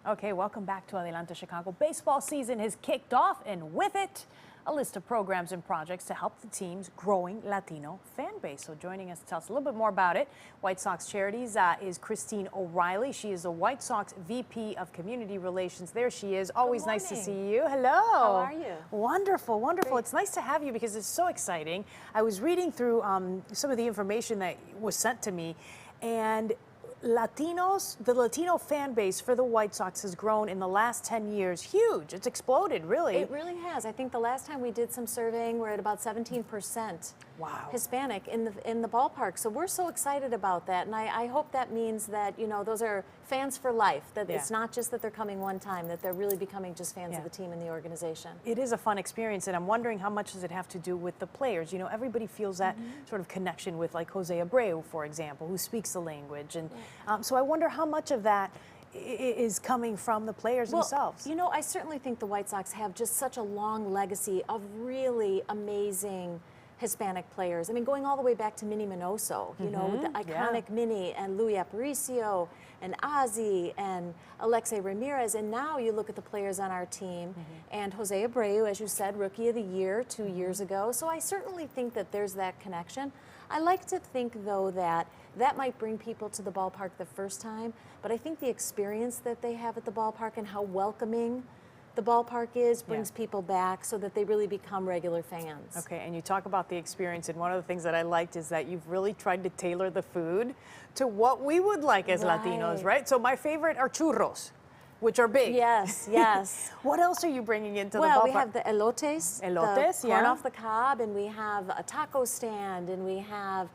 Okay, welcome back to Adelante-Chicago. Baseball season has kicked off, and with it, a list of programs and projects to help the team's growing Latino fan base. So joining us to tell us a little bit more about it, White Sox Charities, is Christine O'Reilly. She is the White Sox VP of Community Relations. There she is. Always nice to see you. Hello. How are you? Wonderful, wonderful. Great. It's nice to have you because it's so exciting. I was reading through some of the information that was sent to me, and the Latino fan base for the White Sox has grown in the last 10 years. Huge. It's exploded, really. It really has. I think the last time we did some surveying, we're at about 17%. Wow. Hispanic in the ballpark. So we're so excited about that. And I hope that means that, you know, those are fans for life, that it's not just that they're coming one time, that they're really becoming just fans of the team and the organization. It is a fun experience, and I'm wondering how much does it have to do with the players? You know, everybody feels that sort of connection with, like, Jose Abreu, for example, who speaks the language. And so I wonder how much of that is coming from the players themselves. You know, I certainly think the White Sox have just such a long legacy of really amazing Hispanic players. I mean, going all the way back to Minnie Minoso, you know, the iconic Minnie, and Louis Aparicio and Ozzie and Alexei Ramirez. And now you look at the players on our team, and Jose Abreu, as you said, Rookie of the Year 2 years ago. So I certainly think that there's that connection. I like to think, though, that that might bring people to the ballpark the first time, but I think the experience that they have at the ballpark and how welcoming the ballpark is brings people back so that they really become regular fans. Okay, and you talk about the experience, and one of the things that I liked is that you've really tried to tailor the food to what we would like as Latinos, right? So my favorite are churros, which are big. Yes, yes. What else are you bringing into the ballpark? Well, we have the elotes, the corn off the cob, and we have a taco stand, and we have,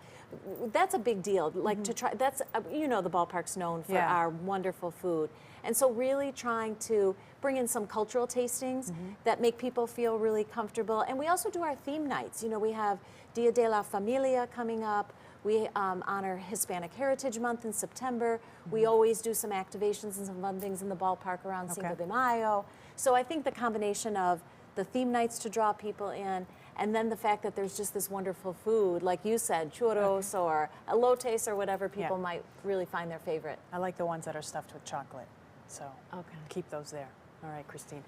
that's a big deal, like to try, that's, you know, the ballpark's known for our wonderful food. And so really trying to bring in some cultural tastings that make people feel really comfortable. And we also do our theme nights. You know, we have Dia de la Familia coming up. We honor Hispanic Heritage Month in September. We always do some activations and some fun things in the ballpark around Cinco de Mayo. So I think the combination of the theme nights to draw people in, and then the fact that there's just this wonderful food, like you said, churros or elotes or whatever people might really find their favorite. I like the ones that are stuffed with chocolate, so keep those there. All right, Christine.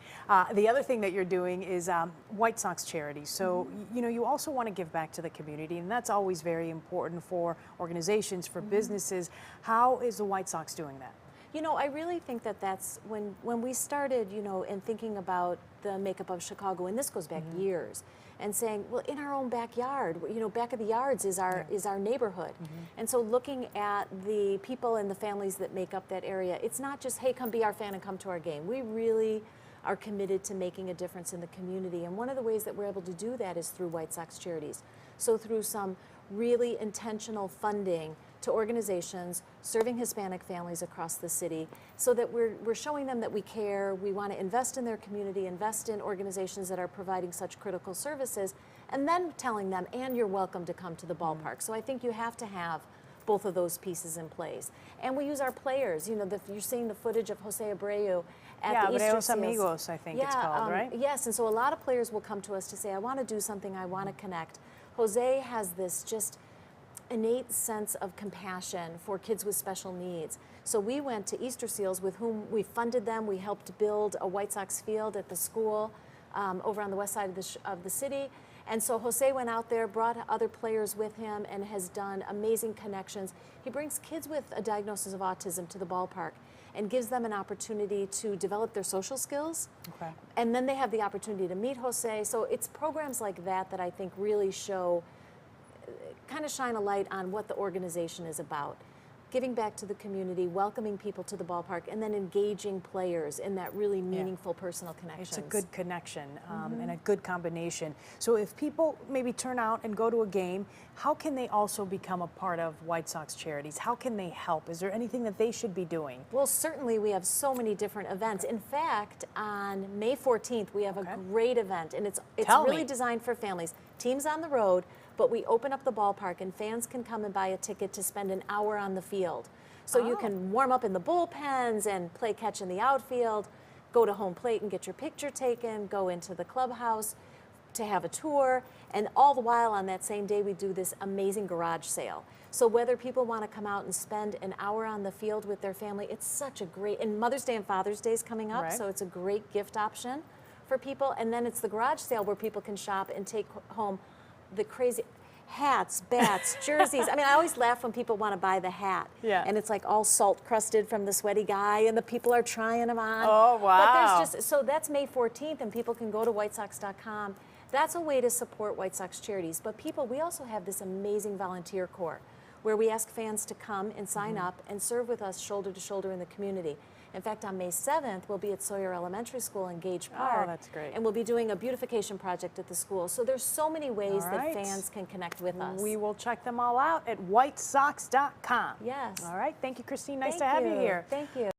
The other thing that you're doing is White Sox Charities. So, you know, you also want to give back to the community, and that's always very important for organizations, for businesses. How is the White Sox doing that? You know, I really think that that's when we started, you know, in thinking about the makeup of Chicago, and this goes back years, and saying, well, in our own backyard, you know, back of the yards is our neighborhood. And so looking at the people and the families that make up that area, it's not just, hey, come be our fan and come to our game. We really are committed to making a difference in the community. And one of the ways that we're able to do that is through White Sox Charities. So through some really intentional funding to organizations serving Hispanic families across the city, so that we're showing them that we care, we want to invest in their community, invest in organizations that are providing such critical services, and then telling them, and you're welcome to come to the ballpark. So I think you have to have both of those pieces in place. And we use our players. You know, you're seeing the footage of Jose Abreu at the Easter Abreus Seals. Amigos, I think it's called, right? Yes, and so a lot of players will come to us to say, I want to do something, I want to connect. Jose has this just innate sense of compassion for kids with special needs. So we went to Easter Seals, with whom we funded them. We helped build a White Sox field at the school over on the west side of the city. And so Jose went out there, brought other players with him, and has done amazing connections. He brings kids with a diagnosis of autism to the ballpark and gives them an opportunity to develop their social skills. And then they have the opportunity to meet Jose. So it's programs like that that I think really show, kind of shine a light on what the organization is about. Giving back to the community, welcoming people to the ballpark, and then engaging players in that really meaningful personal connection. It's a good connection and a good combination. So if people maybe turn out and go to a game, how can they also become a part of White Sox Charities? How can they help? Is there anything that they should be doing? Well, certainly we have so many different events. In fact, on May 14th, we have a great event, and it's really designed for families. Teams on the road, but we open up the ballpark and fans can come and buy a ticket to spend an hour on the field. So you can warm up in the bullpens and play catch in the outfield, go to home plate and get your picture taken, go into the clubhouse to have a tour, and all the while on that same day we do this amazing garage sale. So whether people want to come out and spend an hour on the field with their family, it's such a great, and Mother's Day and Father's Day is coming up, Right. so it's a great gift option for people. And then it's the garage sale where people can shop and take home the crazy hats, bats, jerseys. I mean, I always laugh when people want to buy the hat. Yeah. And it's like all salt crusted from the sweaty guy, and the people are trying them on. Oh, wow. But there's just, so that's May 14th, and people can go to whitesox.com. That's a way to support White Sox Charities. But people, we also have this amazing volunteer corps where we ask fans to come and sign up and serve with us shoulder to shoulder in the community. In fact, on May 7th, we'll be at Sawyer Elementary School in Gage Park. Oh, that's great. And we'll be doing a beautification project at the school. So there's so many ways All that right. fans can connect with us. We will check them all out at whitesox.com. Yes. All right. Thank you, Christine. Nice Thank to have you here. Thank you.